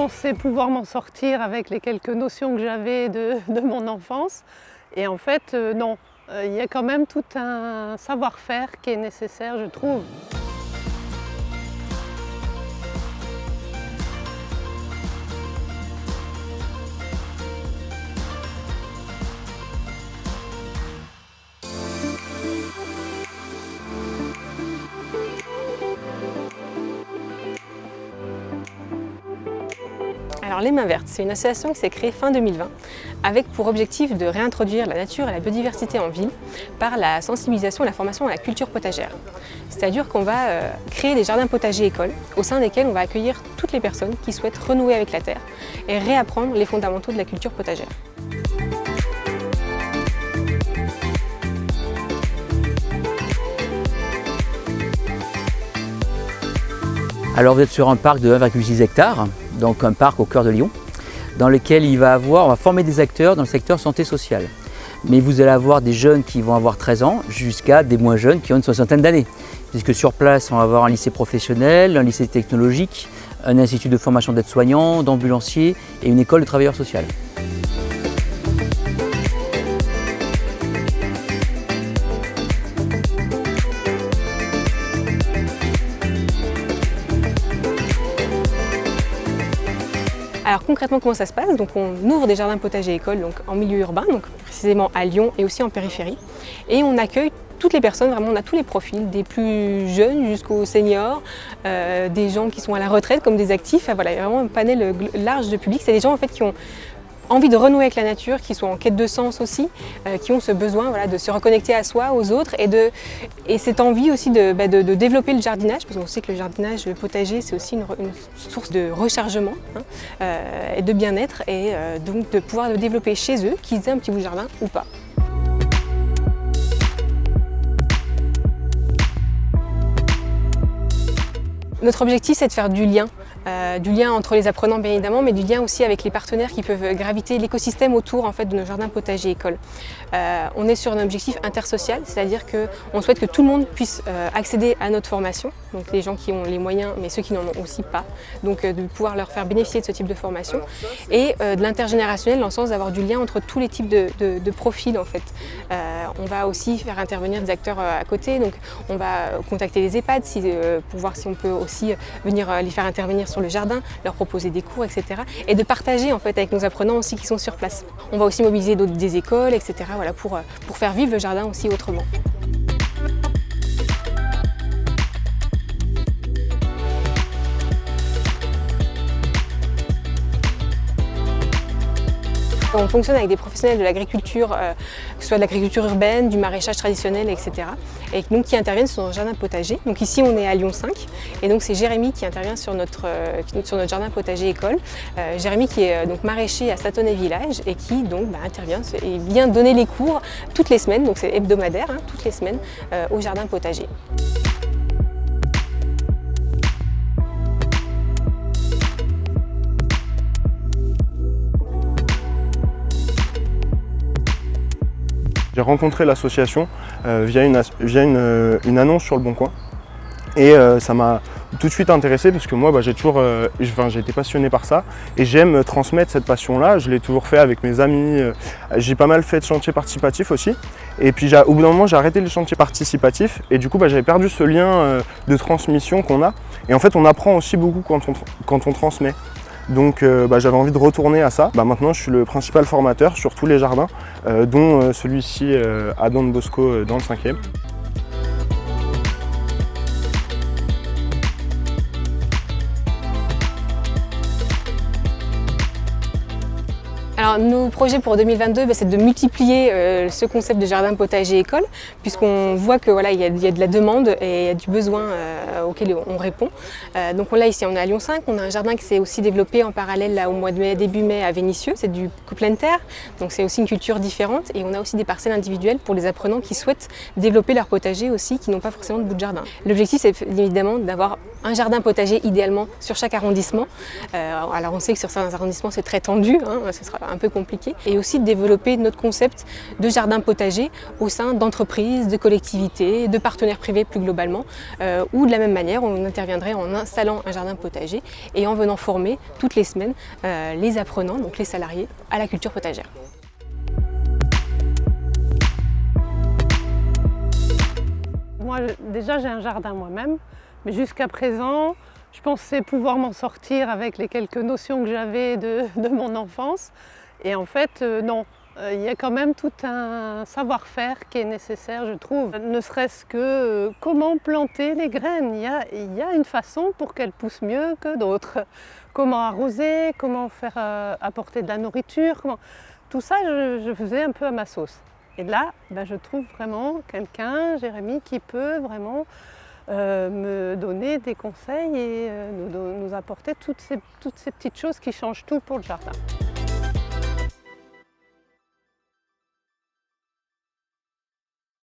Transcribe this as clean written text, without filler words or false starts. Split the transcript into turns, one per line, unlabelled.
pensais pouvoir m'en sortir avec les quelques notions que j'avais de mon enfance. Et en fait, non. Il y a quand même tout un savoir-faire qui est nécessaire, je trouve.
Alors les Mains Vertes, c'est une association qui s'est créée fin 2020 avec pour objectif de réintroduire la nature et la biodiversité en ville par la sensibilisation et la formation à la culture potagère. C'est-à-dire qu'on va créer des jardins potagers écoles au sein desquels on va accueillir toutes les personnes qui souhaitent renouer avec la terre et réapprendre les fondamentaux de la culture potagère.
Alors vous êtes sur un parc de 1,6 hectares, donc un parc au cœur de Lyon, dans lequel on va former des acteurs dans le secteur santé sociale. Mais vous allez avoir des jeunes qui vont avoir 13 ans jusqu'à des moins jeunes qui ont une soixantaine d'années. Puisque sur place, on va avoir un lycée professionnel, un lycée technologique, un institut de formation d'aides-soignants, d'ambulanciers et une école de travailleurs sociaux.
Alors concrètement, comment ça se passe? Donc on ouvre des jardins potagers écoles donc en milieu urbain, donc précisément à Lyon et aussi en périphérie. Et on accueille toutes les personnes, vraiment on a tous les profils, des plus jeunes jusqu'aux seniors, des gens qui sont à la retraite comme des actifs. Voilà, il y a vraiment un panel large de public. C'est des gens en fait qui ont envie de renouer avec la nature, qui sont en quête de sens aussi, qui ont ce besoin de se reconnecter à soi, aux autres et cette envie aussi de développer le jardinage, parce qu'on sait que le jardinage, le potager, c'est aussi une source de rechargement et de bien-être et donc de pouvoir le développer chez eux, qu'ils aient un petit bout de jardin ou pas. Notre objectif, c'est de faire du lien entre les apprenants bien évidemment, mais du lien aussi avec les partenaires qui peuvent graviter l'écosystème autour en fait, de nos jardins potagers écoles. On est sur un objectif intersocial, c'est-à-dire qu'on souhaite que tout le monde puisse accéder à notre formation, donc les gens qui ont les moyens, mais ceux qui n'en ont aussi pas, donc de pouvoir leur faire bénéficier de ce type de formation, et de l'intergénérationnel dans le sens d'avoir du lien entre tous les types de profils en fait. On va aussi faire intervenir des acteurs à côté, donc on va contacter les EHPAD pour voir si on peut aussi venir les faire intervenir sur le jardin, leur proposer des cours, etc. Et de partager en fait avec nos apprenants aussi qui sont sur place. On va aussi mobiliser des écoles, etc. Voilà, pour faire vivre le jardin aussi autrement. On fonctionne avec des professionnels de l'agriculture, que ce soit de l'agriculture urbaine, du maraîchage traditionnel, etc. Et donc qui interviennent sur notre jardin potager. Donc ici on est à Lyon 5 et donc c'est Jérémy qui intervient sur notre jardin potager école. Jérémy qui est donc maraîcher à Satonnet Village et qui donc intervient et vient donner les cours toutes les semaines, donc c'est hebdomadaire, toutes les semaines au jardin potager.
J'ai rencontré l'association via une annonce sur Le Bon Coin et ça m'a tout de suite intéressé parce que moi j'ai été passionné par ça et j'aime transmettre cette passion-là. Je l'ai toujours fait avec mes amis, j'ai pas mal fait de chantiers participatifs aussi et puis au bout d'un moment j'ai arrêté les chantiers participatifs et du coup j'avais perdu ce lien de transmission qu'on a et en fait on apprend aussi beaucoup quand on transmet. Donc j'avais envie de retourner à ça. Maintenant je suis le principal formateur sur tous les jardins, dont celui-ci à Don Bosco dans le 5e.
Alors nos projets pour 2022, c'est de multiplier ce concept de jardin potager école, puisqu'on voit que il y a de la demande et il y a du besoin auquel on répond. Donc là ici on est à Lyon 5, on a un jardin qui s'est aussi développé en parallèle là, au mois de mai, début mai à Vénissieux, c'est du pleine terre, donc c'est aussi une culture différente et on a aussi des parcelles individuelles pour les apprenants qui souhaitent développer leur potager aussi, qui n'ont pas forcément de bout de jardin. L'objectif c'est évidemment d'avoir un jardin potager idéalement sur chaque arrondissement. Alors on sait que sur certains arrondissements c'est très tendu, ce sera un peu compliqué. Et aussi de développer notre concept de jardin potager au sein d'entreprises, de collectivités, de partenaires privés plus globalement, où de la même manière on interviendrait en installant un jardin potager et en venant former toutes les semaines les apprenants, donc les salariés, à la culture potagère.
Moi, déjà, j'ai un jardin moi-même, mais jusqu'à présent, je pensais pouvoir m'en sortir avec les quelques notions que j'avais de mon enfance. Et en fait, non. Il y a quand même tout un savoir-faire qui est nécessaire, je trouve. Ne serait-ce que comment planter les graines. Il y a une façon pour qu'elles poussent mieux que d'autres. Comment arroser, comment faire apporter de la nourriture. Tout ça, je faisais un peu à ma sauce. Et là, je trouve vraiment quelqu'un, Jérémy, qui peut vraiment me donner des conseils et nous apporter toutes ces petites choses qui changent tout pour le jardin.